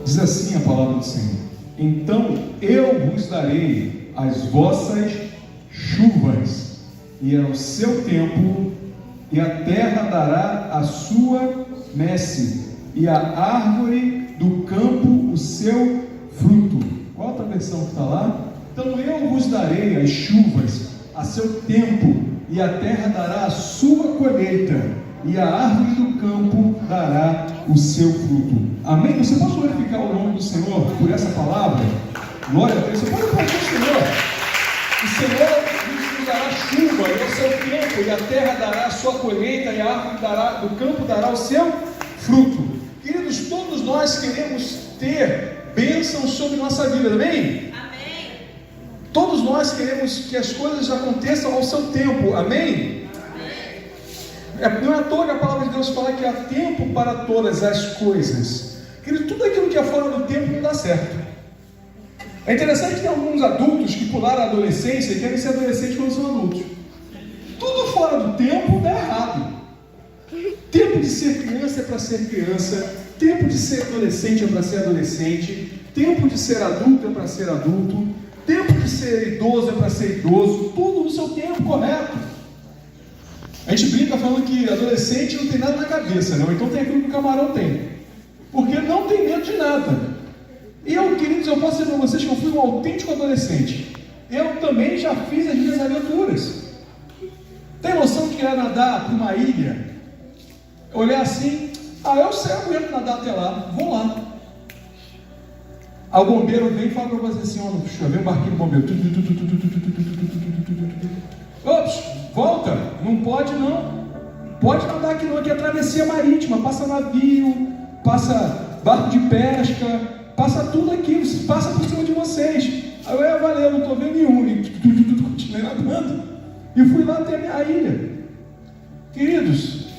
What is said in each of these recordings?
Diz assim a palavra do Senhor: então eu vos darei as vossas chuvas, e ao seu tempo, e a terra dará a sua messe, e a árvore do campo o seu fruto. Qual outra versão que está lá? Então eu vos darei as chuvas a seu tempo, e a terra dará a sua colheita, e a árvore do campo dará o seu fruto. Amém? Você pode glorificar o nome do Senhor por essa palavra? Glória a Deus. Você pode aplaudir o Senhor. O Senhor nos dará chuva e ao seu tempo, e a terra dará a sua colheita, e a árvore do campo dará o seu fruto. Queridos, todos nós queremos ter bênção sobre nossa vida, amém? Amém. Todos nós queremos que as coisas aconteçam ao seu tempo, amém? Não é à toa que a palavra de Deus fala que há tempo para todas as coisas. Querido, tudo aquilo que é fora do tempo não dá certo. É interessante que tem alguns adultos que pularam a adolescência e querem ser adolescentes quando são adultos. Tudo fora do tempo dá errado. Tempo de ser criança é para ser criança, tempo de ser adolescente é para ser adolescente, tempo de ser adulto é para ser adulto, tempo de ser idoso é para ser idoso, tudo no seu tempo correto. A gente brinca falando que adolescente não tem nada na cabeça, não? Então tem aquilo que o camarão tem, porque não tem medo de nada. E eu, queridos, eu posso dizer para vocês que eu fui um autêntico adolescente. Eu também já fiz as minhas aventuras. Tem noção que é nadar para uma ilha, olhar assim, eu sei, eu aguento nadar até lá, vou lá. Aí o bombeiro vem e fala para você assim, vem um barquinho do bombeiro. Ops, volta, não pode não. Pode nadar aqui não, aqui é travessia marítima, passa navio, passa barco de pesca, passa tudo aqui, passa por cima de vocês. Aí eu, valeu, não estou vendo nenhum. E continuei nadando. E fui lá até a minha ilha. Queridos,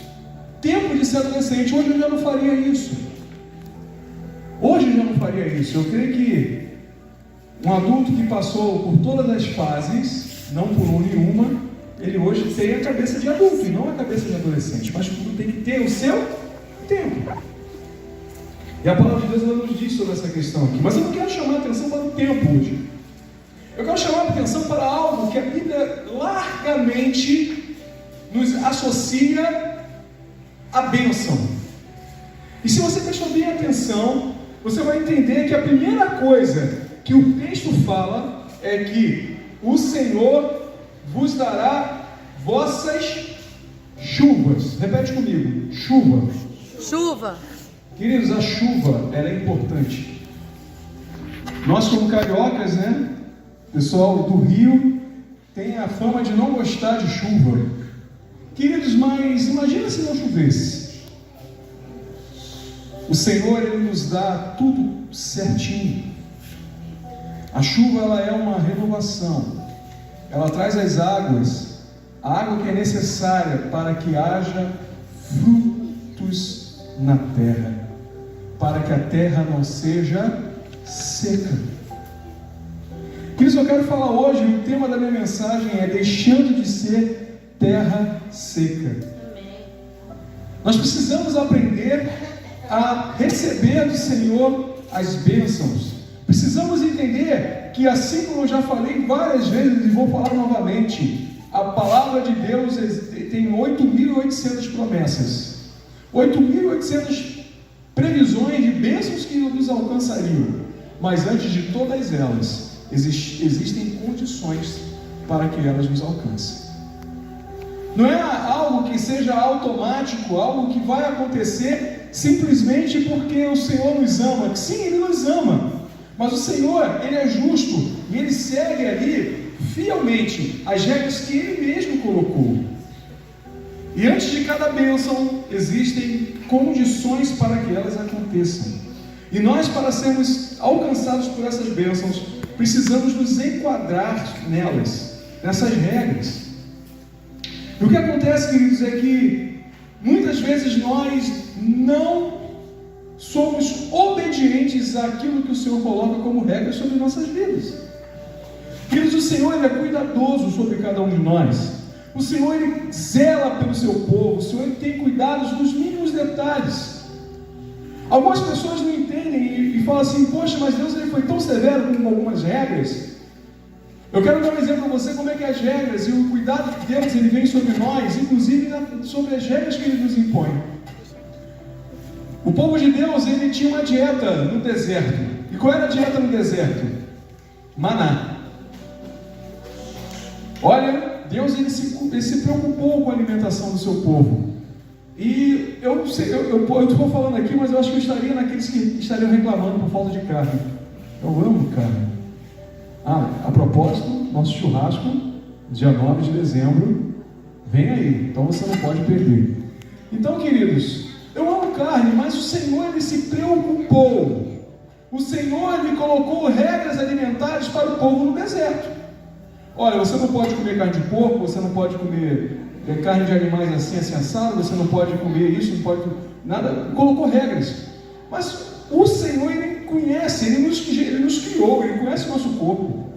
tempo de ser adolescente, hoje eu já não faria isso. Hoje eu já não faria isso. Eu creio que um adulto que passou por todas as fases, não pulou nenhuma, ele hoje tem a cabeça de adulto e não a cabeça de adolescente. Mas tudo tem que ter o seu tempo. E a palavra de Deus ela nos diz sobre essa questão aqui. Mas eu não quero chamar a atenção para o tempo hoje. Eu quero chamar a atenção para algo que a Bíblia largamente nos associa à bênção. E se você prestar bem atenção, você vai entender que a primeira coisa que o texto fala é que o Senhor vos dará vossas chuvas. Repete comigo, chuva. Chuva. Queridos, a chuva, ela é importante. Nós como cariocas, né? Pessoal do Rio tem a fama de não gostar de chuva. Queridos, mas imagina se não chovesse. O Senhor, Ele nos dá tudo certinho. A chuva, ela é uma renovação. Ela traz as águas, a água que é necessária para que haja frutos na terra, para que a terra não seja seca. Por isso eu quero falar hoje, o tema da minha mensagem é deixando de ser terra seca. Nós precisamos aprender a receber do Senhor as bênçãos. Precisamos entender que, assim como eu já falei várias vezes e vou falar novamente, a palavra de Deus tem 8.800 promessas, 8.800 previsões de bênçãos que nos alcançariam. Mas antes de todas elas, existem condições para que elas nos alcancem. Não é algo que seja automático, algo que vai acontecer simplesmente porque o Senhor nos ama. Sim, Ele nos ama, mas o Senhor, Ele é justo e Ele segue ali fielmente as regras que Ele mesmo colocou. E antes de cada bênção existem condições para que elas aconteçam. E nós, para sermos alcançados por essas bênçãos, precisamos nos enquadrar nelas, nessas regras. E o que acontece, queridos, é que muitas vezes nós não somos obedientes àquilo que o Senhor coloca como regra sobre nossas vidas. Queridos, o Senhor, Ele é cuidadoso sobre cada um de nós. O Senhor, Ele zela pelo seu povo. O Senhor, Ele tem cuidados nos mínimos detalhes. Algumas pessoas não entendem e falam assim: poxa, mas Deus ele foi tão severo com algumas regras. Eu quero dar um exemplo para você como é que as regras e o cuidado de Deus ele vem sobre nós, inclusive sobre as regras que Ele nos impõe. O povo de Deus ele tinha uma dieta no deserto. E qual era a dieta no deserto? Maná. Olha, Deus ele se preocupou com a alimentação do seu povo. E eu estou falando aqui, mas eu acho que eu estaria naqueles que estariam reclamando por falta de carne. Eu amo carne. A propósito, nosso churrasco, dia 9 de dezembro, vem aí, então você não pode perder. Então, queridos, eu amo carne, mas o Senhor ele se preocupou. O Senhor ele colocou regras alimentares para o povo no deserto. Olha, você não pode comer carne de porco, você não pode comer carne de animais assim assado, você não pode comer isso, não pode nada. Colocou regras. Mas o Senhor ele conhece, ele nos criou, ele conhece o nosso corpo.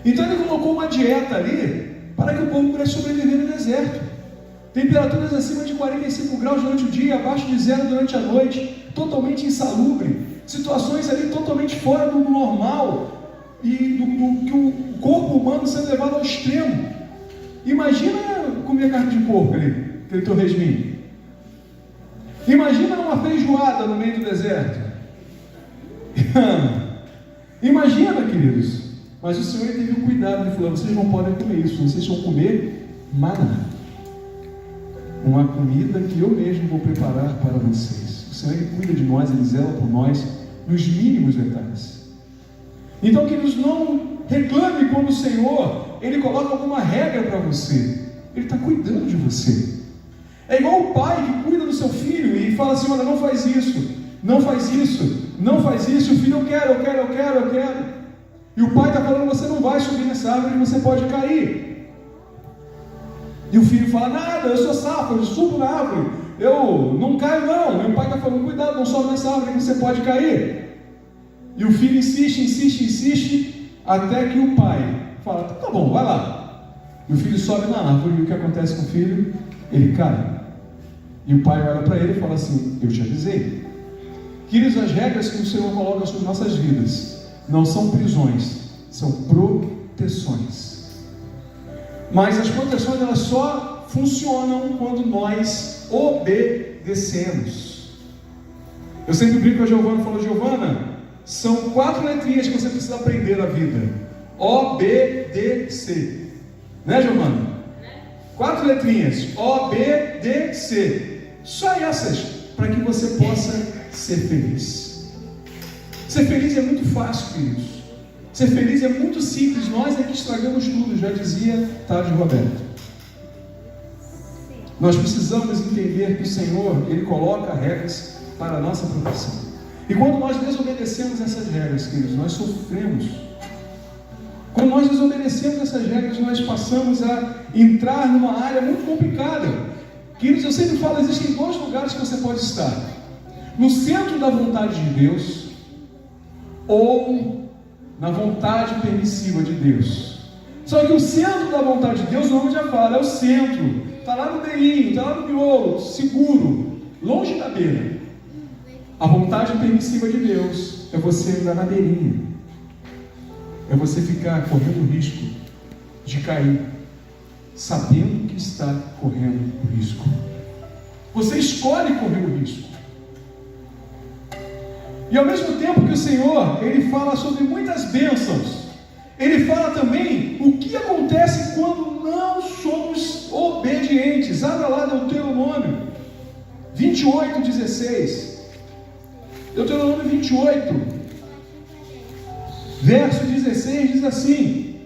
Então ele colocou uma dieta ali para que o povo pudesse sobreviver no deserto. Temperaturas acima de 45 graus durante o dia, abaixo de 0 durante a noite, totalmente insalubre, situações ali totalmente fora do normal e do que o corpo humano sendo levado ao extremo. Imagina comer carne de porco ali, aquele torresminho. Imagina uma feijoada no meio do deserto. Imagina, queridos. Mas o Senhor teve o cuidado de falar: vocês não podem comer isso, vocês vão comer maná, uma comida que eu mesmo vou preparar para vocês. O Senhor ele cuida de nós, ele zela por nós nos mínimos detalhes. Então, queridos, não reclame quando o Senhor ele coloca alguma regra para você. Ele está cuidando de você. É igual o pai que cuida do seu filho e fala assim: olha, não faz isso, não faz isso, não faz isso. O filho: eu quero. E o pai está falando: você não vai subir nessa árvore, você pode cair. E o filho fala: nada, eu sou safo, eu subo na árvore, eu não caio não. E o pai está falando: cuidado, não sobe nessa árvore, você pode cair. E o filho insiste, até que o pai fala: tá bom, vai lá. E o filho sobe na árvore, e o que acontece com o filho? Ele cai. E o pai olha para ele e fala assim: eu te avisei. Queridos, as regras que o Senhor coloca sobre nossas vidas não são prisões, são proteções. Mas as proteções elas só funcionam quando nós obedecemos. Eu sempre brinco com a Giovana, falo: Giovana, são 4 letrinhas que você precisa aprender na vida: obedecer. Né, Giovana? 4 letrinhas: obedecer. Só essas, para que você possa ser feliz. Ser feliz é muito fácil, queridos. Ser feliz é muito simples. Nós é que estragamos tudo, já dizia Tade Roberto. Nós precisamos entender que o Senhor ele coloca regras para a nossa proteção. E quando nós desobedecemos essas regras, queridos, nós sofremos. Quando nós desobedecemos essas regras, nós passamos a entrar numa área muito complicada. Queridos, eu sempre falo: existem 2 lugares que você pode estar: no centro da vontade de Deus ou na vontade permissiva de Deus. Só que o centro da vontade de Deus, o nome já fala, é o centro. Está lá no beirinho, está lá no miolo, seguro, longe da beira. A vontade permissiva de Deus é você andar na beirinha. É você ficar correndo o risco de cair, sabendo que está correndo o risco. Você escolhe correr o risco. E ao mesmo tempo que o Senhor, Ele fala sobre muitas bênçãos, Ele fala também o que acontece quando não somos obedientes. Abra lá Deuteronômio 28:16. Deuteronômio 28, verso 16 diz assim: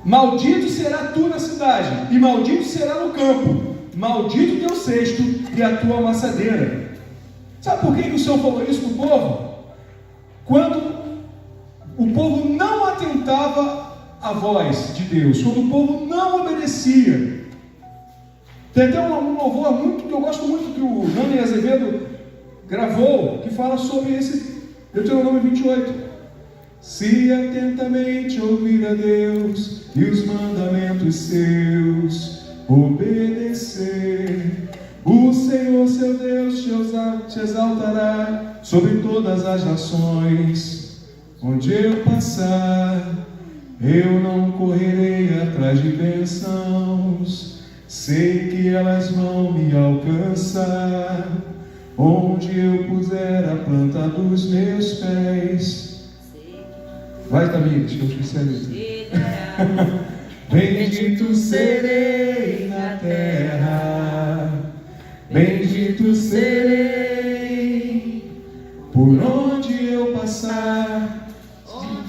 maldito será tu na cidade, e maldito será no campo, maldito teu cesto e a tua amassadeira. Sabe por que o Senhor falou isso para o povo? Quando o povo não atentava à voz de Deus, quando o povo não obedecia. Tem até um louvor muito que eu gosto muito, que o Nani Azevedo gravou, que fala sobre esse Deuteronômio 28. Se atentamente ouvir a Deus e os mandamentos seus obedecer, o Senhor seu Deus te glória sobre todas as nações. Onde eu passar, eu não correrei atrás de bênçãos, sei que elas vão me alcançar. Onde eu puser a planta dos meus pés. Vai, Tamires, que eu esqueci a letra. Bendito serei na terra, bendito serei por onde eu passar,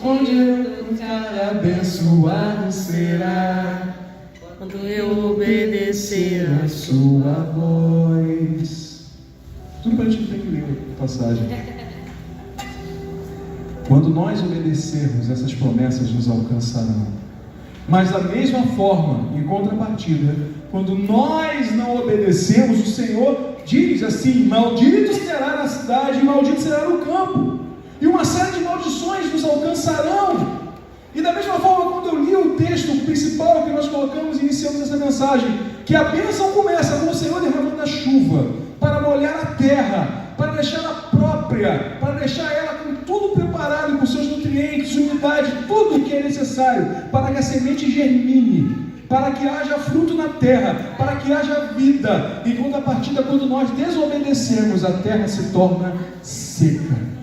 onde eu tocar, abençoado será quando eu obedecer a sua voz. Tudo para a gente tem que ler a passagem. Quando nós obedecermos, essas promessas nos alcançarão. Mas da mesma forma, em contrapartida, quando nós não obedecemos, o Senhor diz assim: maldito será na cidade, maldito será no campo, e uma série de maldições nos alcançarão. E da mesma forma, quando eu li o texto principal que nós colocamos e iniciamos essa mensagem, que a bênção começa com o Senhor derramando a chuva para molhar a terra, para deixá-la própria, para deixar ela com tudo preparado, com seus nutrientes, umidade, tudo o que é necessário para que a semente germine, para que haja fruto na terra, para que haja vida. Em contrapartida, quando nós desobedecemos, a terra se torna seca.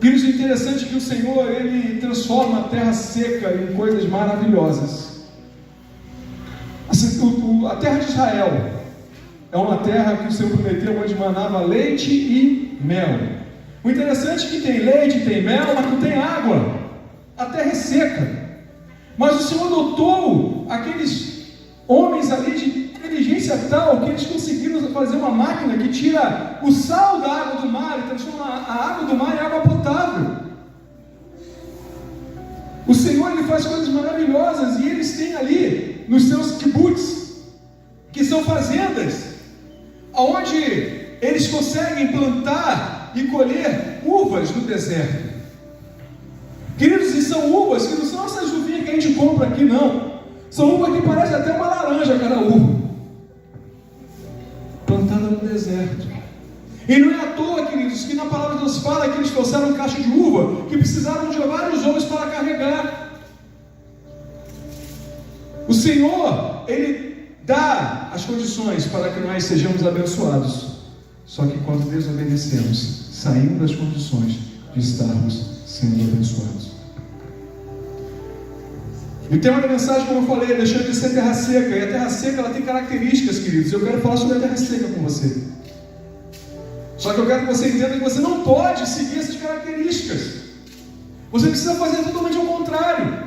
Isso é interessante que o Senhor, Ele transforma a terra seca em coisas maravilhosas. A terra de Israel é uma terra que o Senhor prometeu, onde manava leite e mel. O interessante é que tem leite, tem mel, mas não tem água. A terra é seca. Mas o Senhor dotou aqueles homens ali de inteligência tal que eles conseguiram fazer uma máquina que tira o sal da água do mar e transforma a água do mar em água potável. O Senhor, Ele faz coisas maravilhosas, e eles têm ali nos seus kibbutz, que são fazendas, onde eles conseguem plantar e colher uvas no deserto. Queridos, e são uvas que não são essas uvinhas que a gente compra aqui, não. São uvas que parecem até uma laranja cada uva, plantada no deserto. E não é à toa, queridos, que na palavra de Deus fala que eles trouxeram caixa de uva, que precisaram de vários homens para carregar. O Senhor, Ele dá as condições para que nós sejamos abençoados. Só que quando desobedecemos, saímos das condições de estarmos sendo abençoados. E o tema da mensagem, como eu falei, é deixando de ser terra seca. E a terra seca, ela tem características, queridos. Eu quero falar sobre a terra seca com você. Só que eu quero que você entenda que você não pode seguir essas características. Você precisa fazer totalmente ao contrário.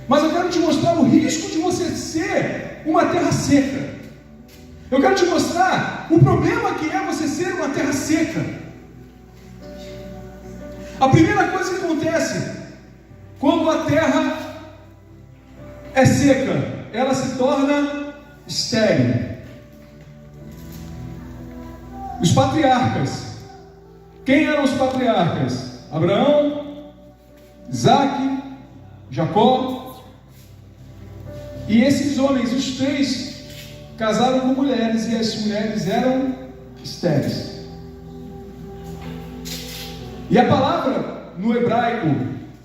Mas eu quero te mostrar o risco de você ser uma terra seca. Eu quero te mostrar o problema que é você ser uma terra seca. A primeira coisa que acontece quando a terra é seca, ela se torna estéril. Os patriarcas. Quem eram os patriarcas? Abraão, Isaac, Jacó. E esses homens, os três, casaram com mulheres, e as mulheres eram estéreis. E a palavra no hebraico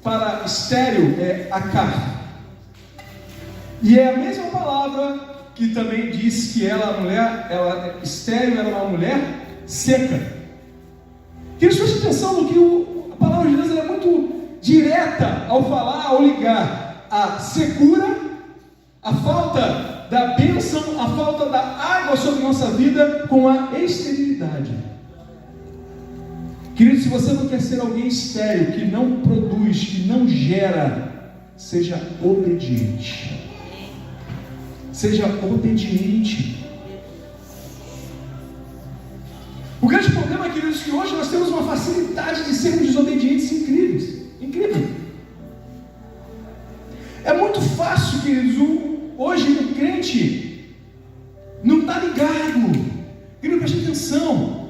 para estéril é akar. E é a mesma palavra que também diz que ela, a mulher, ela estéril, era uma mulher seca. Queridos, preste atenção no que a palavra de Deus é muito direta ao falar, ao ligar a secura, a falta da bênção, a falta da água sobre nossa vida com a esterilidade. Querido, se você não quer ser alguém estéril, que não produz, que não gera, seja obediente. Seja obediente. O grande problema, queridos, é que hoje nós temos uma facilidade de sermos desobedientes incríveis. Incrível. É muito fácil, queridos. Hoje o crente não está ligado. Querido, preste atenção.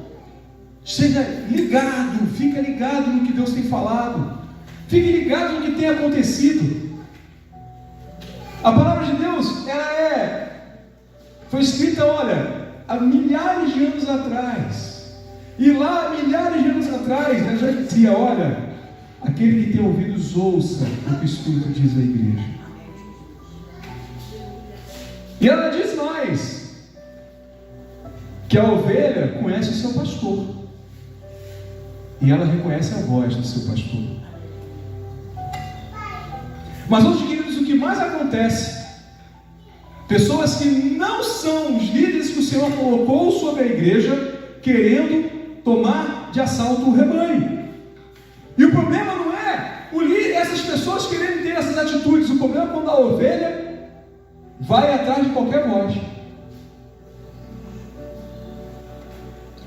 Seja ligado, fica ligado no que Deus tem falado. Fique ligado no que tem acontecido. A palavra de Deus, ela foi escrita, olha, há milhares de anos atrás. E lá, milhares de anos atrás, ela já dizia: olha, aquele que tem ouvidos, ouça o que o Espírito diz à igreja. E ela diz mais, que a ovelha conhece o seu pastor, e ela reconhece a voz do seu pastor. Mas hoje, queridos, o que mais acontece? Pessoas que não são os líderes que o Senhor colocou sobre a igreja, querendo tomar de assalto o rebanho. E o problema não é essas pessoas querendo ter essas atitudes. O problema é quando a ovelha vai atrás de qualquer voz.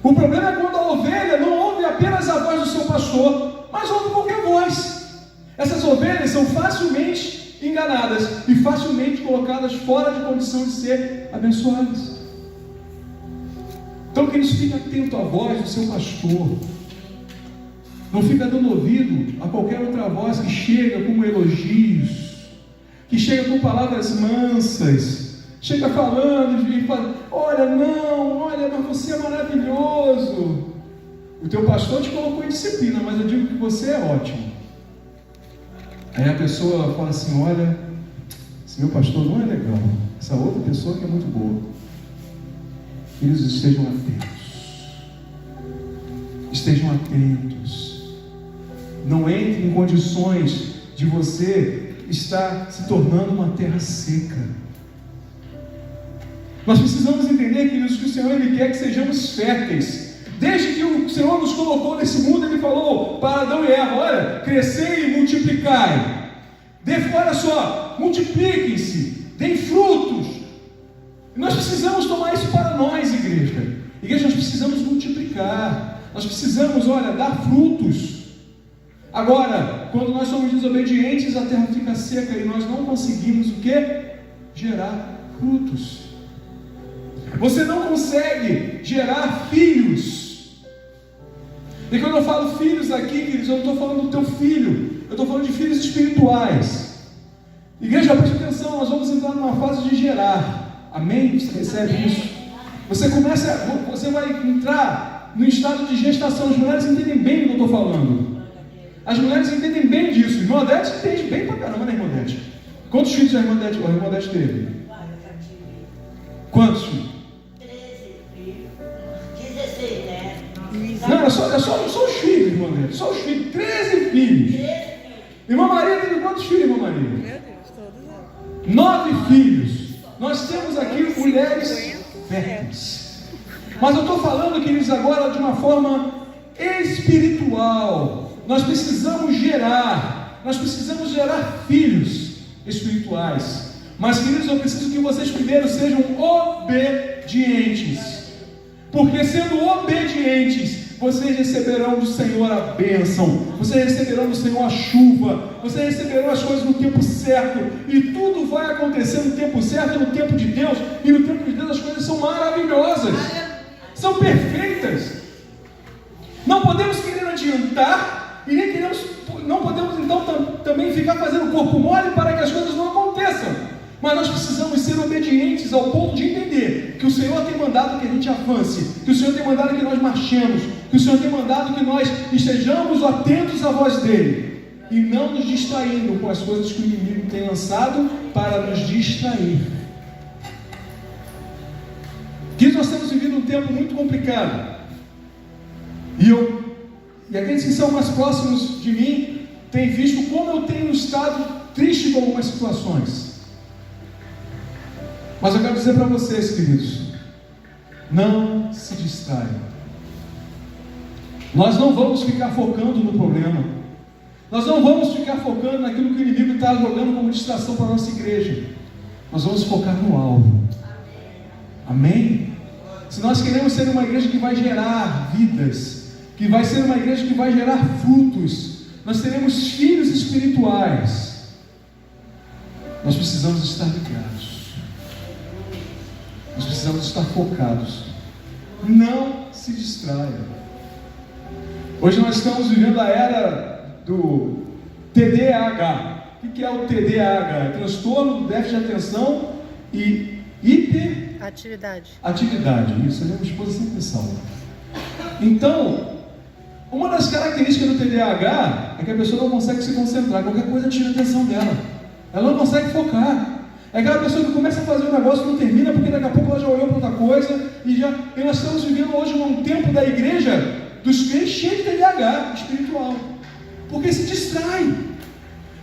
O problema é quando a ovelha não ouve apenas a voz do seu pastor, mas ouve qualquer voz. Essas ovelhas são facilmente enganadas e facilmente colocadas fora de condição de ser abençoadas. Então, queridos, fique atento à voz do seu pastor. Não fica dando ouvido a qualquer outra voz que chega com elogios, que chega com palavras mansas, chega falando e fala: olha, mas você é maravilhoso. O teu pastor te colocou em disciplina, mas eu digo que você é ótimo. Aí a pessoa fala assim: olha, esse meu pastor não é legal, essa outra pessoa que é muito boa. Eles estejam atentos. Estejam atentos. Não entre em condições de você estar se tornando uma terra seca. Nós precisamos entender, queridos, que o Senhor Ele quer que sejamos férteis. Desde que o Senhor nos colocou nesse mundo, Ele falou para Adão e Eva: olha, crescei e multiplicai. Olha só, multipliquem-se, deem frutos. E nós precisamos tomar isso para nós, igreja. Igreja, nós precisamos multiplicar. Nós precisamos, olha, dar frutos. Agora, quando nós somos desobedientes, a terra fica seca e nós não conseguimos o quê? Gerar frutos. Você não consegue gerar filhos. E quando eu falo filhos aqui, queridos, eu não estou falando do teu filho, eu estou falando de filhos espirituais. Igreja, preste atenção, nós vamos entrar numa fase de gerar. Amém? Você recebe isso? Você vai entrar no estado de gestação. As mulheres entendem bem o que eu estou falando. As mulheres entendem bem disso. A irmã Odete entende bem pra caramba, né, irmã Odete? Quantos filhos a irmã Odete teve? Quantos filhos? 13 filhos. 16, né? Não, é só os filhos, irmã Odete. Só os filhos. 13 filhos. Irmã Maria teve quantos filhos, irmã Maria? Meu Deus, todos. 9 filhos. Nós temos aqui mulheres férteis. Mas eu estou falando, queridos, agora de uma forma espiritual. Nós precisamos gerar filhos espirituais. Mas, queridos, eu preciso que vocês primeiro sejam obedientes. Porque sendo obedientes, vocês receberão do Senhor a bênção, vocês receberão do Senhor a chuva, vocês receberão as coisas no tempo certo, e tudo vai acontecer no tempo certo, no tempo de Deus, e no tempo de Deus as coisas são maravilhosas, são perfeitas. Não podemos querer adiantar, e não podemos então também ficar fazendo corpo mole para que as coisas não aconteçam. Mas nós precisamos ser obedientes ao ponto de entender que o Senhor tem mandado que a gente avance, que o Senhor tem mandado que nós marchemos, que o Senhor tem mandado que nós estejamos atentos à voz dEle e não nos distraindo com as coisas que o inimigo tem lançado para nos distrair. Que nós temos vivido um tempo muito complicado, e aqueles que são mais próximos de mim têm visto como eu tenho estado triste com algumas situações. Mas eu quero dizer para vocês, queridos, não se distraiam. Nós não vamos ficar focando no problema. Nós não vamos ficar focando naquilo que o inimigo está jogando como distração para a nossa igreja. Nós vamos focar no alvo. Amém? Se nós queremos ser uma igreja que vai gerar vidas, que vai ser uma igreja que vai gerar frutos, nós teremos filhos espirituais, nós precisamos estar ligados. Nós precisamos estar focados. Não se distraia. Hoje nós estamos vivendo a era do TDAH. O que é o TDAH? É transtorno do déficit de atenção e hiperatividade. Atividade. Atividade, isso, a minha esposa sempre salva. Então, uma das características do TDAH é que a pessoa não consegue se concentrar, qualquer coisa tira a atenção dela. Ela não consegue focar. É aquela pessoa que começa a fazer um negócio que não termina, porque daqui a pouco ela já olhou para outra coisa, e nós estamos vivendo hoje um tempo da igreja, dos crentes cheios de TDAH espiritual, porque se distrai.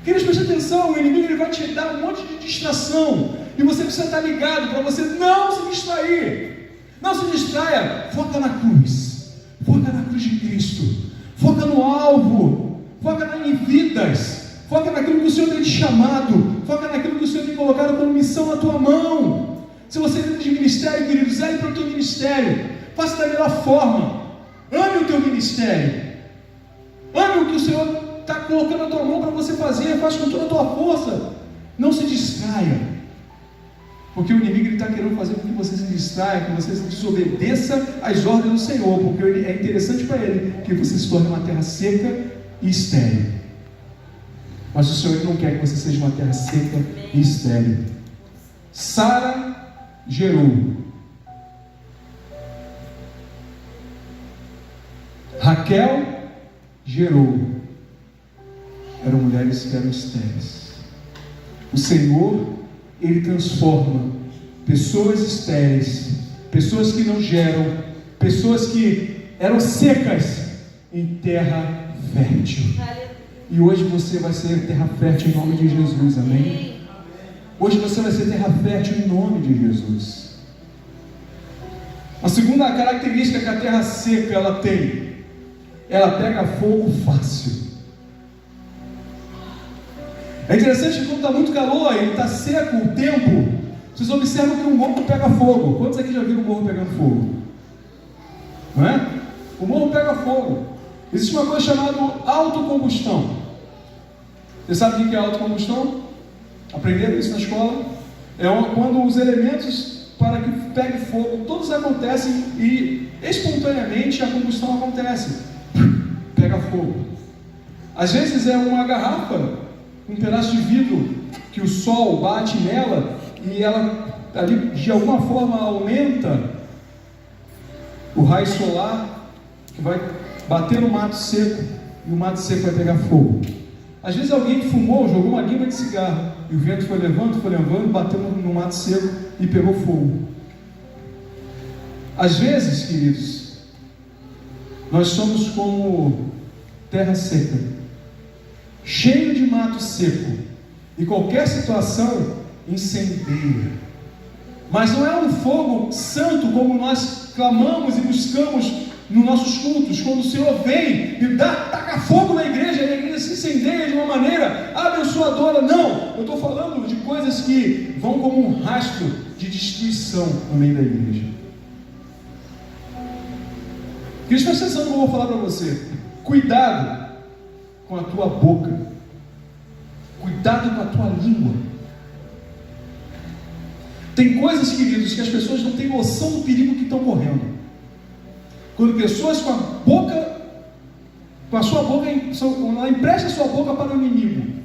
Queridos, preste atenção, o inimigo ele vai te dar um monte de distração, e você precisa estar ligado para você não se distrair. Não se distraia, foca na cruz de Cristo, foca no alvo, foca em vidas, foca naquilo que o Senhor tem te chamado, foca naquilo que o Senhor tem colocado como missão na tua mão. Se você é de ministério, querido, zele para o teu ministério, faça da melhor forma, ame o teu ministério, ame o que o Senhor está colocando na tua mão para você fazer, faz com toda a tua força, não se distraia. Porque o inimigo está querendo fazer com que você se distraia, que você desobedeça às ordens do Senhor, porque é interessante para ele que você se torne uma terra seca e estéril. Mas o Senhor não quer que você seja uma terra seca e estéril. Sara gerou. Raquel gerou. Eram mulheres que eram estéreis. O Senhor, Ele transforma pessoas estéreis, pessoas que não geram, pessoas que eram secas, em terra fértil. E hoje você vai ser terra fértil em nome de Jesus, amém? Hoje você vai ser terra fértil em nome de Jesus. A segunda característica que a terra seca ela tem, ela pega fogo fácil. É interessante que quando está muito calor, ele está seco o tempo, vocês observam que um morro pega fogo. Quantos aqui já viram um morro pegando fogo? Não é? O morro pega fogo. Existe uma coisa chamada autocombustão. Você sabe o que é autocombustão? Aprenderam isso na escola? É quando os elementos para que pegue fogo, todos acontecem e espontaneamente a combustão acontece. Pega fogo. Às vezes é uma garrafa, um pedaço de vidro que o sol bate nela e ela ali de alguma forma aumenta o raio solar que vai bater no mato seco e o mato seco vai pegar fogo. Às vezes alguém fumou, jogou uma guimba de cigarro e o vento foi levando, bateu no mato seco e pegou fogo. Às vezes, queridos, nós somos como terra seca, cheio de mato seco, e qualquer situação incendeia. Mas não é um fogo santo como nós clamamos e buscamos nos nossos cultos, quando o Senhor vem e taca fogo na igreja, e a igreja se incendeia de uma maneira abençoadora. Não, eu estou falando de coisas que vão como um rastro de destruição no meio da igreja. Queridos, presta atenção no que eu vou falar para você. Cuidado com a tua boca, cuidado com a tua língua. Tem coisas, queridos, que as pessoas não têm noção do perigo que estão correndo. Quando pessoas com a sua boca, ela empresta a sua boca para o inimigo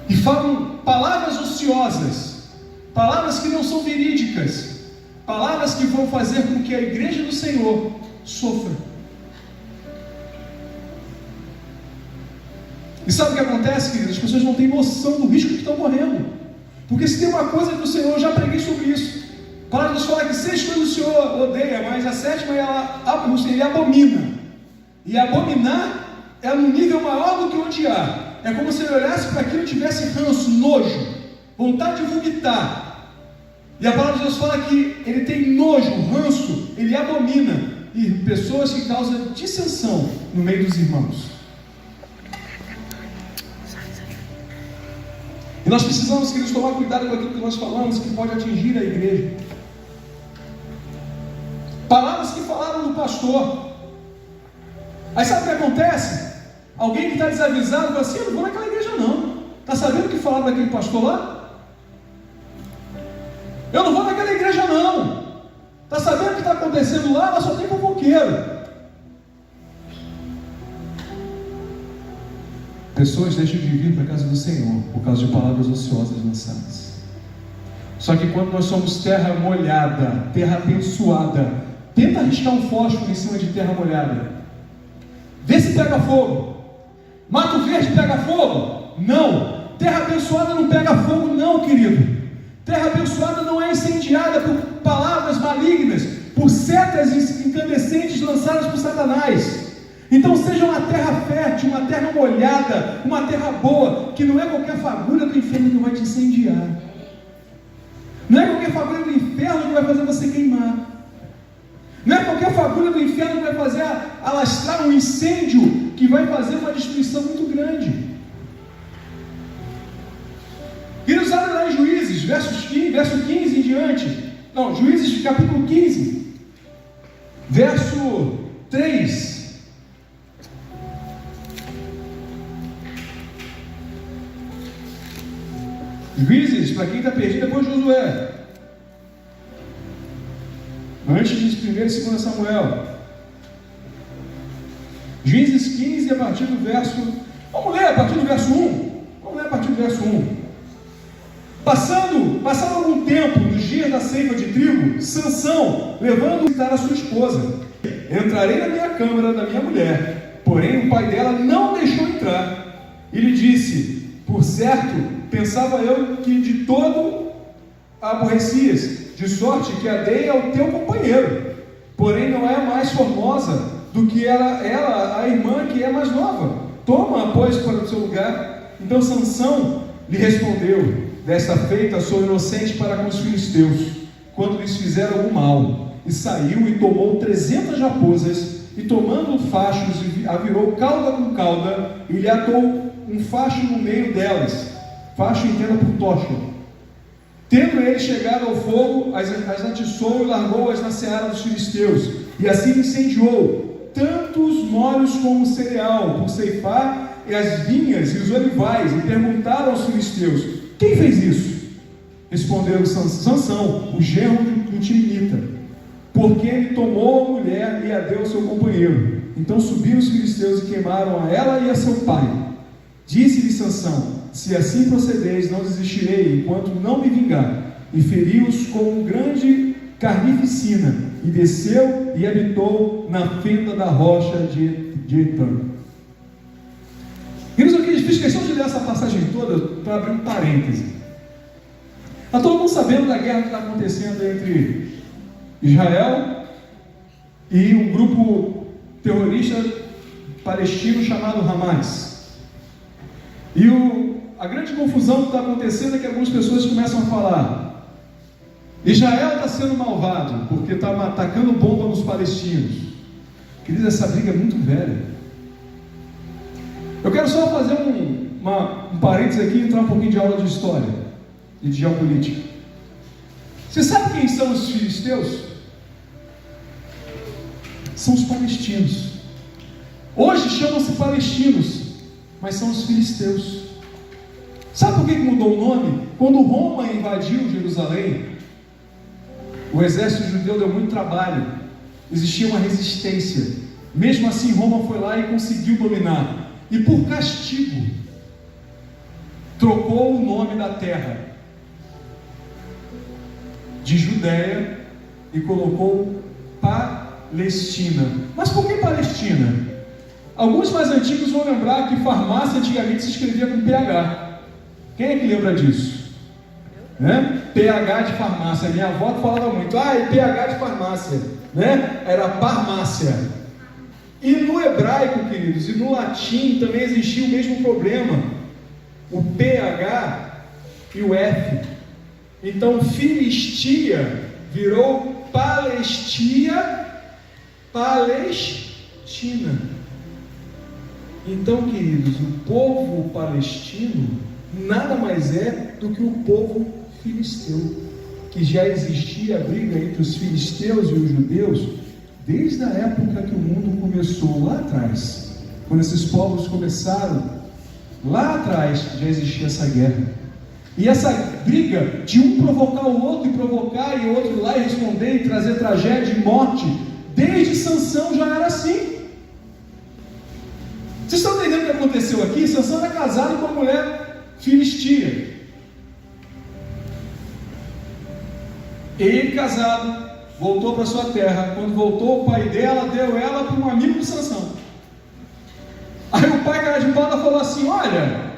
e falam palavras ociosas, palavras que não são verídicas, palavras que vão fazer com que a igreja do Senhor sofra. E sabe o que acontece, queridos? As pessoas não têm noção do risco que estão correndo. Porque se tem uma coisa que o Senhor, eu já preguei sobre isso. A palavra nos fala que 6 coisas o Senhor odeia, mas a 7ª ele abomina. E abominar é um nível maior do que odiar. É como se ele olhasse para aquilo e tivesse ranço, nojo, vontade de vomitar. E a palavra de Deus fala que ele tem nojo, ranço, ele abomina. E pessoas que causam dissensão no meio dos irmãos. E nós precisamos, queridos, tomar cuidado com aquilo que nós falamos, que pode atingir a igreja. Palavras que falaram do pastor. Aí sabe o que acontece? Alguém que está desavisado fala assim: eu não vou naquela igreja não. Está sabendo o que falaram daquele pastor lá? Eu não vou naquela igreja não. Está sabendo o que está acontecendo lá? Lá só tem fofoqueiro. Pessoas deixam de vir para a casa do Senhor por causa de palavras ociosas lançadas. Só que quando nós somos terra molhada, terra abençoada, tenta arriscar um fósforo em cima de terra molhada. Vê se pega fogo. Mato verde pega fogo? Não. Terra abençoada não pega fogo não, querido. Terra abençoada não é incendiada por palavras malignas, por setas incandescentes lançadas por Satanás. Então seja uma terra fértil, uma terra molhada, uma terra boa, que não é qualquer fagulha do inferno que vai te incendiar. Não é qualquer fagulha do inferno que vai fazer você queimar. Não é qualquer fagulha do inferno que vai fazer alastrar um incêndio que vai fazer uma destruição muito grande. Queridos, olha lá em Juízes, verso 15 em diante. Não, Juízes capítulo 15, verso 3. Juízes, para quem está perdido, depois de Josué. Antes de 1 e 2 Samuel. Juízes 15, a partir do verso... Vamos ler a partir do verso 1. Vamos ler a partir do verso 1. Passando algum tempo, nos dias da ceifa de trigo, Sansão, levando visitar a sua esposa. Entrarei na minha câmara da minha mulher. Porém, o pai dela não deixou entrar. E lhe disse: por certo, pensava eu que de todo a aborrecias, de sorte que a dei ao teu companheiro. Porém, não é mais formosa do que ela a irmã que é mais nova. Toma-a, pois, para o seu lugar. Então Sansão lhe respondeu: desta feita sou inocente para com os filisteus, quando lhes fizeram algum mal. E saiu e tomou 300 raposas, e tomando fachos, a virou cauda com cauda, e lhe atou um facho no meio delas. Facho entenda por tocha. Tendo ele chegado ao fogo, as atiçou e largou-as na seara dos filisteus, e assim incendiou tanto os molhos como o cereal, por ceifar, e as vinhas e os olivais, e perguntaram aos filisteus: quem fez isso? Respondeu Sansão, o genro do Timnita, porque ele tomou a mulher e a deu ao seu companheiro. Então subiram os filisteus e queimaram a ela e a seu pai. Disse-lhe Sansão: se assim procedeis, não desistirei, enquanto não me vingar. E feriu-os com grande carnificina, e desceu e habitou na fenda da rocha de Etã. Queridos, eu fiz questão de ler essa passagem toda para abrir um parêntese. Está todo mundo sabendo da guerra que está acontecendo entre Israel e um grupo terrorista palestino chamado Hamas. E a grande confusão que está acontecendo é que algumas pessoas começam a falar: Israel está sendo malvado porque está atacando bomba nos palestinos. Queridos, essa briga é muito velha. Eu quero só fazer um parênteses aqui e entrar um pouquinho de aula de história e de geopolítica. Você sabe quem são os filisteus? São os palestinos. Hoje chamam-se palestinos, mas são os filisteus. Sabe por que mudou o nome? Quando Roma invadiu Jerusalém, o exército judeu deu muito trabalho, existia uma resistência. Mesmo assim, Roma foi lá e conseguiu dominar. E por castigo, trocou o nome da terra de Judéia e colocou Palestina. Mas por que Palestina? Alguns mais antigos vão lembrar que farmácia antigamente se escrevia com PH. Quem é que lembra disso? PH de farmácia. Minha avó falava muito: é PH de farmácia, Era farmácia. E no hebraico, queridos, e no latim também existia o mesmo problema, o PH e o F. Então Filistia virou Palestina. Então, queridos, o povo palestino nada mais é do que o povo filisteu, que já existia a briga entre os filisteus e os judeus desde a época que o mundo começou, lá atrás. Quando esses povos começaram, lá atrás já existia essa guerra. E essa briga de um provocar o outro e provocar, e o outro ir lá e responder e trazer tragédia e morte, desde Sansão já era assim. Vocês estão entendendo o que aconteceu aqui? Sansão era casado com uma mulher filistia. Ele casado, voltou para sua terra. Quando voltou, o pai dela deu ela para um amigo de Sansão. Aí o pai, cara de pau, falou assim: olha,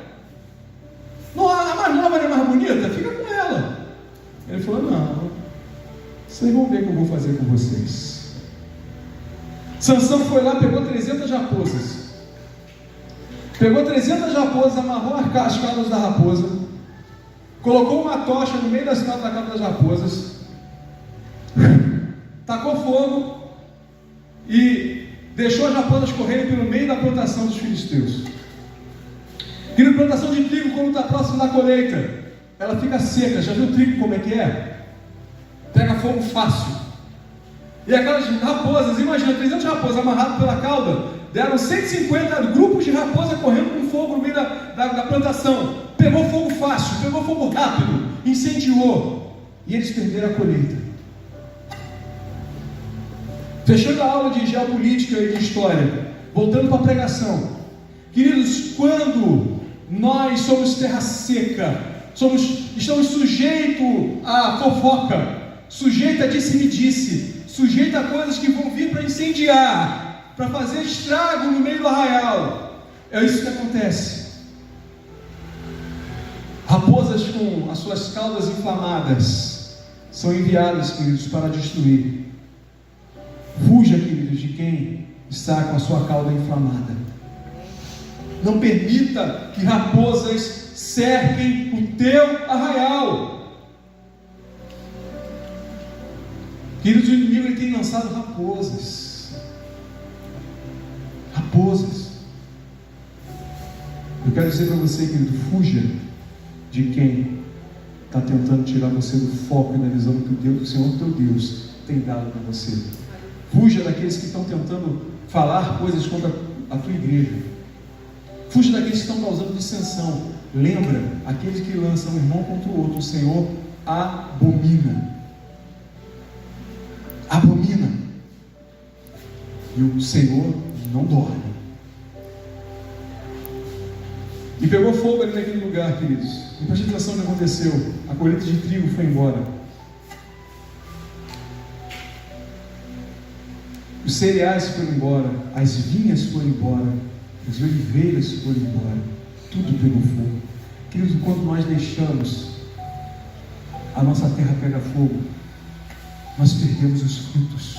a mais nova não é mais bonita? Fica com ela. Ele falou: não, vocês vão ver o que eu vou fazer com vocês. Sansão foi lá, pegou 300 raposas. Pegou 300 raposas, amarrou as caudas da raposa, colocou uma tocha no meio das caudas da cauda das raposas, tacou fogo e deixou as raposas correrem pelo meio da plantação dos filisteus. E na plantação de trigo, quando está próximo da colheita, ela fica seca. Já viu o trigo como é que é? Pega fogo fácil. E aquelas raposas, imagina, 300 raposas amarradas pela cauda, deram 150 grupos de raposa correndo com fogo no meio da plantação. Pegou fogo fácil, pegou fogo rápido, incendiou, e eles perderam a colheita. Fechando a aula de geopolítica e de história, voltando para a pregação. Queridos, quando nós somos terra seca, estamos sujeitos a fofoca, sujeitos a disse-me-disse, sujeitos a coisas que vão vir para incendiar, para fazer estrago no meio do arraial. É isso que acontece. Raposas com as suas caudas inflamadas são enviadas, queridos, para destruir. Fuja, queridos, de quem está com a sua cauda inflamada. Não permita que raposas cerquem o teu arraial. Queridos, o inimigo ele tem lançado raposas. Raposas. Eu quero dizer para você, querido, fuja de quem está tentando tirar você do foco e da visão que o Senhor teu Deus tem dado para você. Fuja daqueles que estão tentando falar coisas contra a tua igreja. Fuja daqueles que estão causando dissensão. Lembra, aqueles que lançam um irmão contra o outro, o Senhor abomina. Abomina. E o Senhor não dorme. E pegou fogo ali naquele lugar, queridos. E preste atenção no que aconteceu. A colheita de trigo foi embora. Os cereais foram embora, as vinhas foram embora, as oliveiras foram embora, tudo pegou fogo. Queridos, quando nós deixamos a nossa terra pegar fogo, nós perdemos os frutos,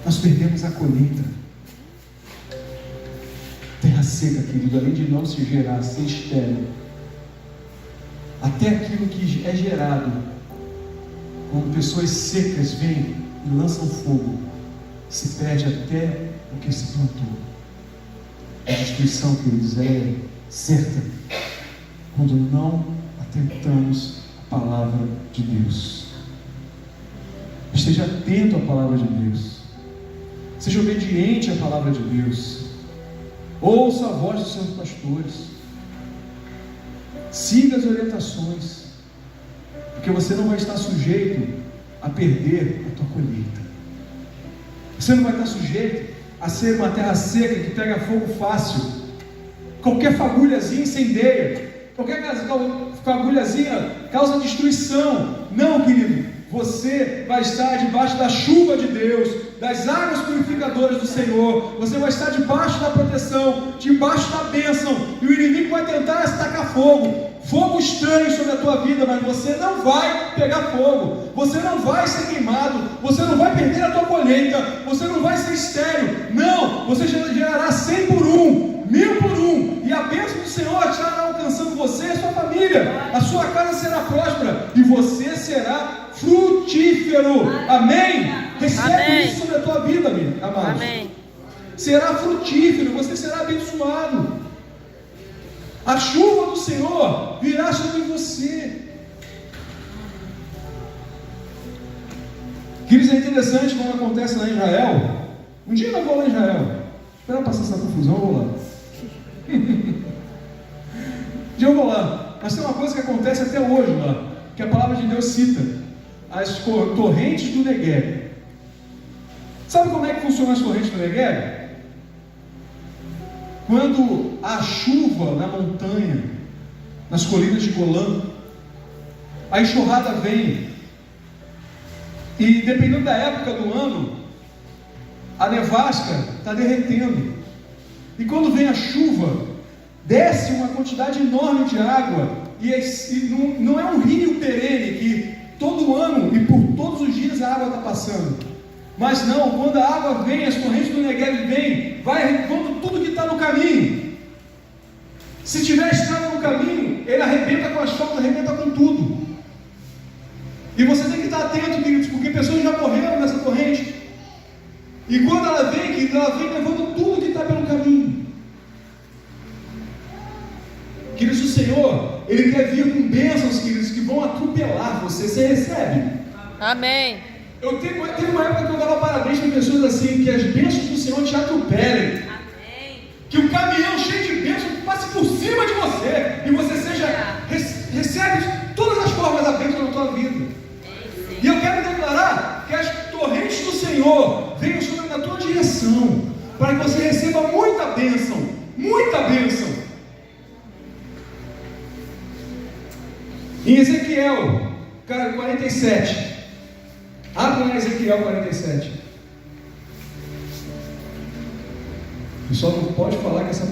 nós perdemos a colheita. Terra seca, querido, além de não se gerar, ser estéril, até aquilo que é gerado, quando pessoas secas vêm e lançam fogo, se perde até o que se plantou. A destruição, queridos, é certa quando não atentamos à palavra de Deus. Esteja atento à palavra de Deus. Seja obediente à palavra de Deus. Ouça a voz dos seus pastores. Siga as orientações, porque você não vai estar sujeito a perder a tua colheita. Você não vai estar sujeito a ser uma terra seca que pega fogo fácil. Qualquer fagulhazinha incendeia. Qualquer fagulhazinha causa destruição. Não, querido. Você vai estar debaixo da chuva de Deus, das águas purificadoras do Senhor. Você vai estar debaixo da proteção, debaixo da bênção. E o inimigo vai tentar tacar fogo. Fogo estranho sobre a tua vida, mas você não vai pegar fogo, você não vai ser queimado, você não vai perder a tua colheita, você não vai ser estéril, não, você gerará 100 por 1, 1000 por 1, e a bênção do Senhor estará alcançando você e a sua família, a sua casa será próspera, e você será frutífero, amém? Recebe Amém. Isso sobre a tua vida, amados. Amém. Será frutífero, você será abençoado. A chuva do Senhor virá sobre você. Queridos, é interessante como acontece lá em Israel. Um dia eu vou lá em Israel. Espera passar essa confusão, eu vou lá. Um dia eu vou lá. Mas tem uma coisa que acontece até hoje lá, que a palavra de Deus cita: as torrentes do Negueb. Sabe como é que funcionam as torrentes do Negueb? Quando há chuva na montanha, nas colinas de Golã, a enxurrada vem E dependendo da época do ano, a nevasca está derretendo. E quando vem a chuva, desce uma quantidade enorme de água. E não é um rio perene que todo ano e por todos os dias a água está passando. Mas não, quando a água vem, as correntes do Negev vêm, vai arrancando tudo que está no caminho. Se tiver estrada no caminho, ele arrebenta com asfalto, arrebenta com tudo. E você tem que estar atento, queridos, porque pessoas já morreram nessa corrente. E quando ela vem, queridos, ela vem levando tudo que está pelo caminho. Queridos, o Senhor, Ele quer vir com bênçãos, queridos, que vão atropelar você. Você recebe? Amém. Teve uma época que eu dava parabéns para pessoas assim, que as bênçãos do Senhor te atropelem. Amém. Que o caminhão cheio de bênçãos passe por cima de você. E você recebe todas as formas da bênção na tua vida. E eu quero declarar que as torrentes do Senhor venham sobre na tua direção, para que você receba muita bênção. Muita bênção. Em Ezequiel 47. Abra em Ezequiel 47. E só não pode falar que essa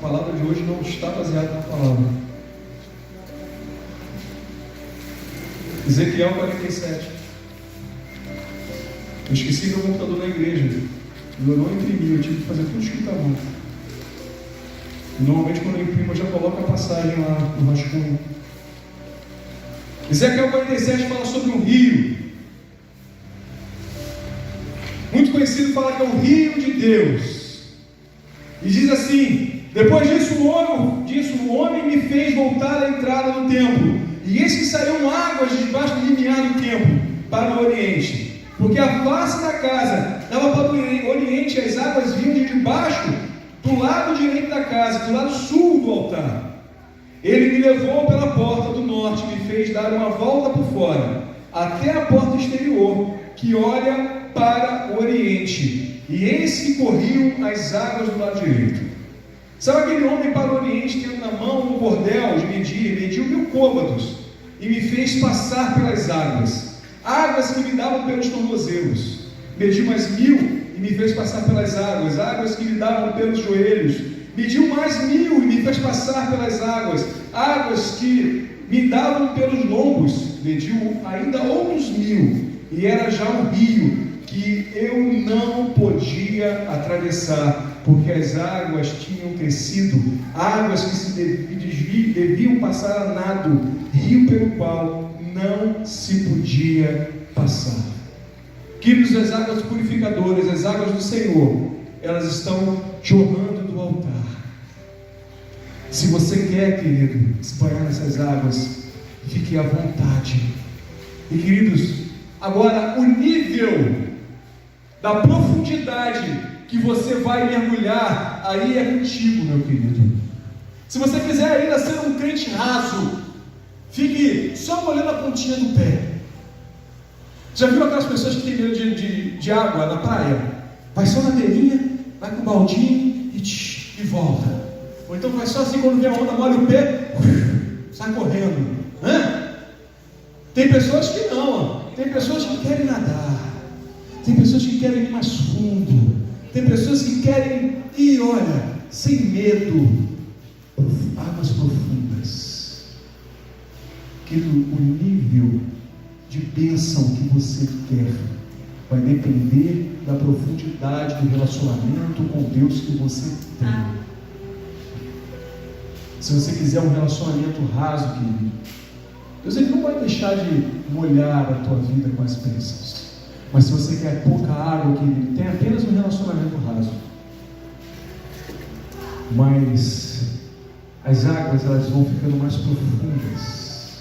palavra de hoje não está baseada na palavra. Ezequiel 47. Eu esqueci meu computador na igreja. Eu não imprimi, eu tive que fazer tudo escrito à mão. Normalmente quando eu imprimo eu já coloco a passagem lá no rascunho. Ezequiel 47 fala sobre um rio. Muito conhecido, fala que é o rio de Deus. E diz assim: depois disso o homem me fez voltar à entrada do templo. E eis que saíram águas de debaixo do limiar do templo para o oriente. Porque a face da casa dava para o oriente, as águas vinham de debaixo do lado direito da casa, do lado sul do altar. Ele me levou pela porta do norte e me fez dar uma volta por fora, até a porta exterior, que olha para o oriente. E eis que corriam as águas do lado direito. Sabe aquele homem para o oriente, tendo na mão um bordel de medir, mediu 1000 côvados, e me fez passar pelas águas, águas que me davam pelos tornozelos. Mediu mais 1000 e me fez passar pelas águas, águas que me davam pelos joelhos. Mediu mais 1000 e me fez passar pelas águas, águas que me davam pelos lombos. Mediu ainda outros 1000, e era já um rio que eu não podia atravessar, porque as águas tinham crescido, águas que se deviam passar a nado, rio pelo qual não se podia passar. Queridos, as águas purificadoras, as águas do Senhor, elas estão jorrando do altar. Se você quer, querido, se banhar nessas águas, fique à vontade. E queridos, agora o nível da profundidade que você vai mergulhar, aí é contigo, meu querido. Se você quiser ainda ser um crente raso, fique só molhando a pontinha do pé. Já viu aquelas pessoas que têm medo de água na praia? Vai só na beirinha, vai com o baldinho e volta. Ou então vai só assim, quando vem a onda, molha o pé, sai correndo. Tem pessoas que não, tem pessoas que querem nadar, tem pessoas que querem ir mais fundo, tem pessoas que querem ir, olha, sem medo, águas profundas. Que o nível de bênção que você quer vai depender da profundidade do relacionamento com Deus que você tem. Se você quiser um relacionamento raso, querido, Deus ele não vai deixar de molhar a tua vida com as bênçãos. Mas se você quer pouca água, querido, tem apenas um relacionamento raso. Mas as águas, elas vão ficando mais profundas.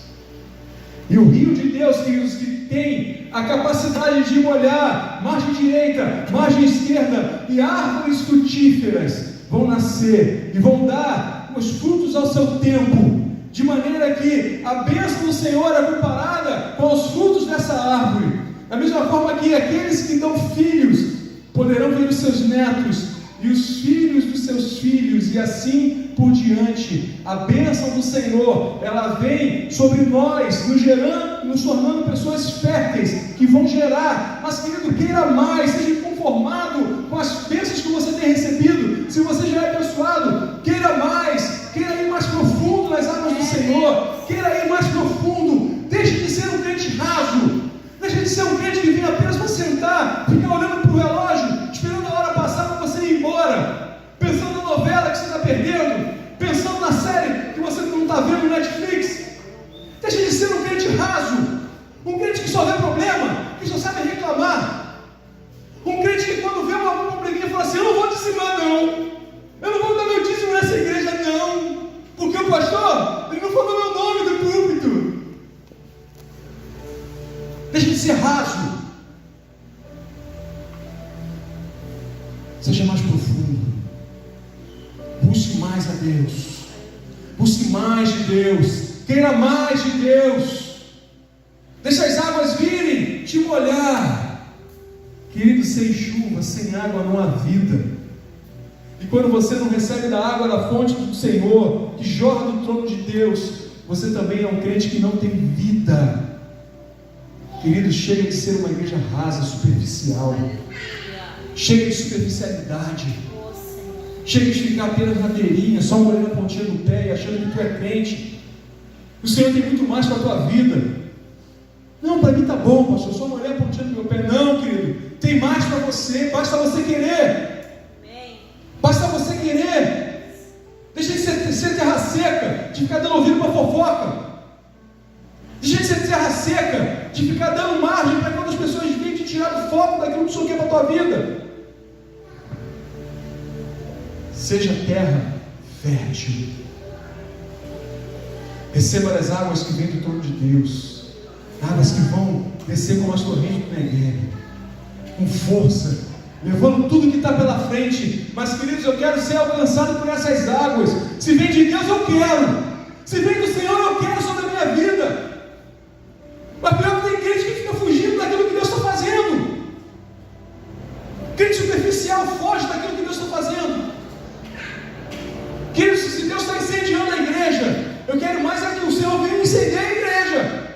E o rio de Deus, queridos, que tem a capacidade de molhar margem direita, margem esquerda, e árvores frutíferas vão nascer e vão dar os frutos ao seu tempo, de maneira que a bênção do Senhor é comparada com os frutos dessa árvore. Da mesma forma que aqueles que dão filhos poderão ver os seus netos e os filhos dos seus filhos, e assim por diante. A bênção do Senhor, ela vem sobre nós, nos gerando, nos tornando pessoas férteis, que vão gerar. Mas, querido, queira mais, seja conformado com as bênçãos que você tem recebido. Se você já é abençoado, queira mais, queira ir mais profundo nas águas do Senhor, queira ir mais profundo. Deixe de ser um crente raso, deixe de ser um crente que vem apenas para sentar, ficar olhando para o relógio, esperando a hora passar para você ir embora, pensando na novela que você está perdendo, pensando na série que você não está vendo no Netflix. Deixe de ser um crente raso, um crente que só vê problema, que só sabe reclamar, um crente que quando vê algum probleminha fala assim: eu não vou dizimar não, eu não vou dar meu dízimo nessa igreja não, porque o pastor, ele não falou meu nome do púlpito. Deixe de ser raso, seja mais profundo, busque mais a Deus, busque mais de Deus, queira mais de Deus, deixe as águas virem te molhar. Querido, sem chuva, sem água não há vida. E quando você não recebe da água da fonte do Senhor, que jorra do trono de Deus, você também é um crente que não tem vida. Querido, chega de ser uma igreja rasa, superficial. Chega de superficialidade. Chega de ficar apenas na beirinha, só molhando a pontinha do pé e achando que tu é crente. O Senhor tem muito mais para a tua vida. Não, para mim tá bom, pastor, só molhar a pontinha do meu pé. Não, querido, tem mais para você, basta você querer. Basta você querer. Deixa de ser terra seca, de ficar dando ouvido para fofoca. Deixa de ser terra seca, de ficar dando margem para que outras pessoas venham te tirar do foco daquilo que o Senhor quer para a tua vida. Seja terra fértil. Receba as águas que vêm do trono de Deus, águas que vão descer como as torrentes do Negueb, com força, levando tudo que está pela frente. Mas, queridos, eu quero ser alcançado por essas águas. Se vem de Deus, eu quero. Se vem do Senhor, eu quero sobre a minha vida. Mas pior que tem crente que fica fugindo daquilo que Deus está fazendo. Crente superficial foge daquilo que Deus está fazendo. Queridos, se Deus está incendiando a igreja, eu quero mais é que o Senhor venha incendiar a igreja.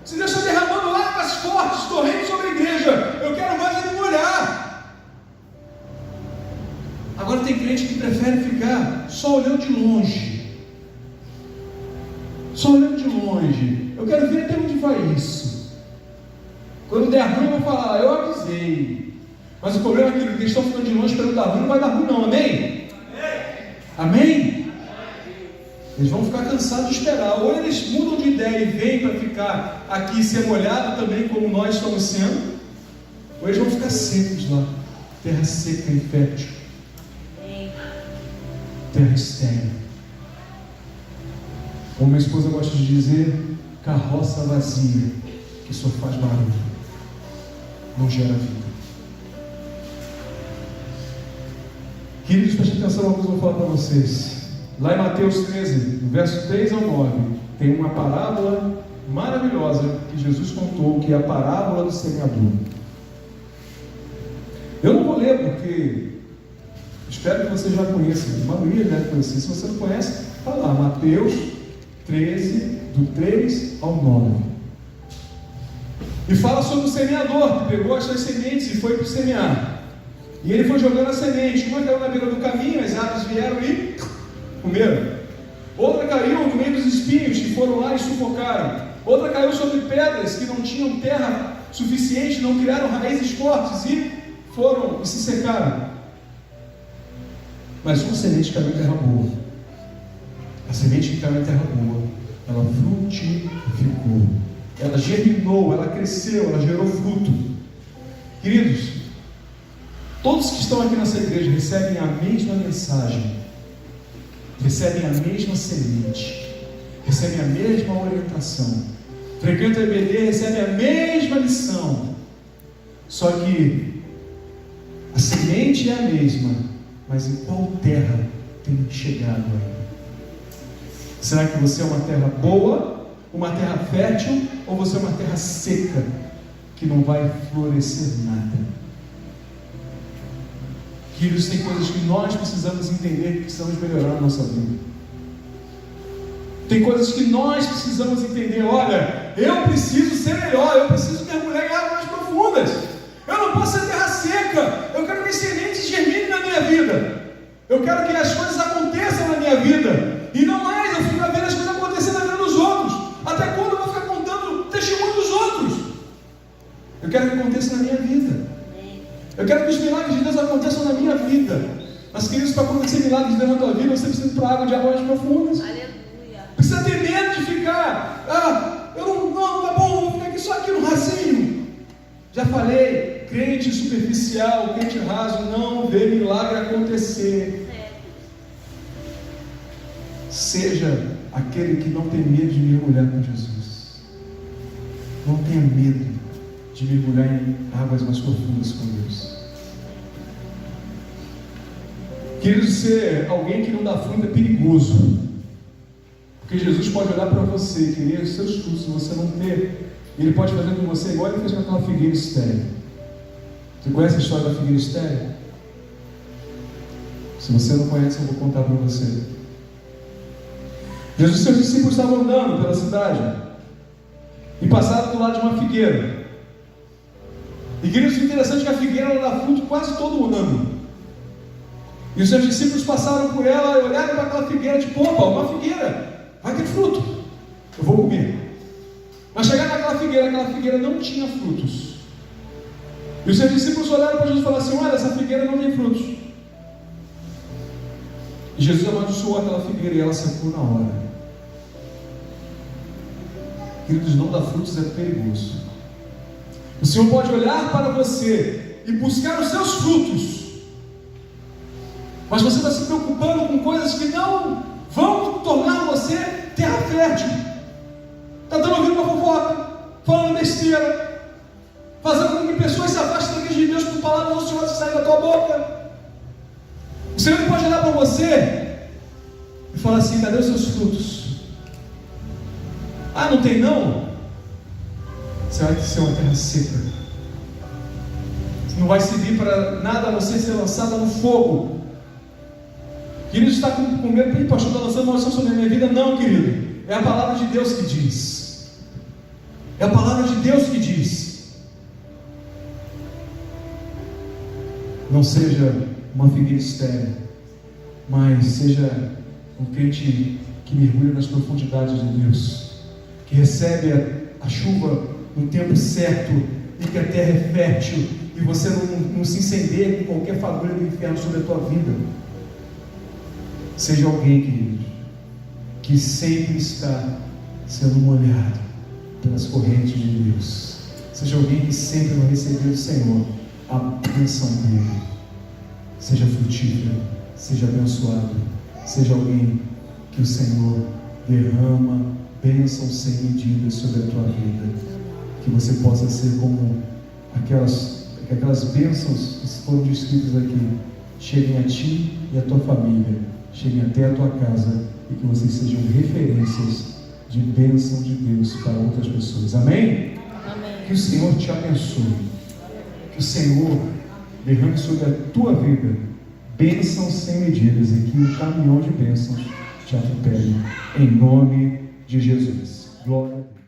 Se Deus está derramando águas fortes, torrentes sobre a igreja, eu quero mais é me molhar. Agora tem crente que prefere ficar só olhando de longe. Só olhando de longe. Eu quero ver até onde vai isso. Quando der ruim, eu vou falar: eu avisei. Mas o problema é que eles estão ficando de longe esperando dar ruim, não vai dar ruim não, amém? Amém? Eles vão ficar cansados de esperar. Ou eles mudam de ideia e vêm para ficar aqui e ser molhado também, como nós estamos sendo, ou eles vão ficar secos lá. Terra seca e infértil, terra estéril. Como minha esposa gosta de dizer, carroça vazia, que só faz barulho, não gera vida. Queridos, prestem atenção na coisa que eu vou falar para vocês. Lá em Mateus 13, do verso 3 ao 9, tem uma parábola maravilhosa que Jesus contou, que é a parábola do semeador. Eu não vou ler porque espero que você já conheça, a maioria deve conhecer. Se você não conhece, está lá, Mateus 13, do 3 ao 9. E fala sobre o semeador que pegou as suas sementes e foi para semear. E ele foi jogando a semente. Uma caiu na beira do caminho, as aves vieram e comeram. Outra caiu no meio dos espinhos, que foram lá e sufocaram. Outra caiu sobre pedras que não tinham terra suficiente, não criaram raízes fortes e foram e se secaram. Mas uma semente caiu em terra boa. A semente que caiu em terra boa, ela frutificou, ela germinou, ela cresceu, ela gerou fruto. Queridos, todos que estão aqui nessa igreja recebem a mesma mensagem, recebem a mesma semente, recebem a mesma orientação, frequenta a EBD, recebe a mesma lição, só que a semente é a mesma, mas em qual terra tem chegado ainda? Será que você é uma terra boa, uma terra fértil, ou você é uma terra seca, que não vai florescer nada? Queridos, tem coisas que nós precisamos entender que precisamos melhorar na nossa vida. Tem coisas que nós precisamos entender. Olha, eu preciso ser melhor, eu preciso mergulhar em águas mais profundas. Eu não posso ser terra seca. Eu quero que as sementes germinem na minha vida. Eu quero que as coisas aconteçam na minha vida. E não mais eu fico vendo as coisas acontecerem na vida dos outros. Até quando eu vou ficar contando o testemunho dos outros? Eu quero que aconteça na minha vida. Eu quero que os milagres de Deus aconteçam na minha vida. Mas, queridos, para acontecer milagres de Deus na tua vida, você precisa ir para a água de águas profundas. Aleluia. Precisa ter medo de ficar. Eu não, tá bom, vou ficar aqui só aqui no rasinho. Já falei, crente superficial, crente raso, não vê milagre acontecer. Seja aquele que não tem medo de mergulhar com Jesus. Não tenha medo de mergulhar em águas mais profundas com Deus. Queridos, ser alguém que não dá fruto é perigoso. Porque Jesus pode olhar para você, querer os seus frutos, se você não ter. Ele pode fazer com você igual ele fez com aquela figueira estéril. Você conhece a história da figueira estéril? Se você não conhece, eu vou contar para você. Jesus e seus discípulos estavam andando pela cidade e passaram do lado de uma figueira. E queridos, o interessante é que a figueira ela dá fruto quase todo ano. E os seus discípulos passaram por ela e olharam para aquela figueira, tipo, opa, uma figueira, vai ter fruto, eu vou comer. Mas chegaram naquela figueira não tinha frutos. E os seus discípulos olharam para Jesus e falaram assim: olha, essa figueira não tem frutos. E Jesus amaldiçoou aquela figueira e ela secou na hora. Queridos, não dar frutos é perigoso. O Senhor pode olhar para você e buscar os seus frutos, mas você está se preocupando com coisas que não vão tornar você terra fértil. Está dando ouvido uma fofoca, falando besteira, fazendo com que pessoas se afastem da igreja de Deus por palavras ociosas saírem da tua boca. O Senhor pode olhar para você e falar assim: cadê os seus frutos? Ah, não tem não? Você vai ser uma terra seca. Não vai servir para nada a não ser lançada no fogo. Querido, está com medo? Ih, pastor, está lançando uma maldição sobre a minha vida? Não, querido. É a palavra de Deus que diz. É a palavra de Deus que diz. Não seja uma figueira estéril, mas seja um crente que mergulha nas profundidades de Deus, que recebe a chuva no tempo certo e que a terra é fértil e você não se incendeia com qualquer fagulha do inferno sobre a tua vida. Seja alguém, querido, que sempre está sendo molhado pelas correntes de Deus. Seja alguém que sempre vai receber do Senhor a bênção dele. Seja frutífero, seja abençoado, seja alguém que o Senhor derrama bênção sem medida sobre a tua vida. Que você possa ser como aquelas bênçãos que foram descritas aqui, cheguem a ti e a tua família, cheguem até a tua casa, e que vocês sejam referências de bênção de Deus para outras pessoas. Amém? Amém. Que o Senhor te abençoe. Que o Senhor derrame sobre a tua vida bênçãos sem medidas, e que o caminhão de bênçãos te atropele. Em nome de Jesus. Glória a Deus.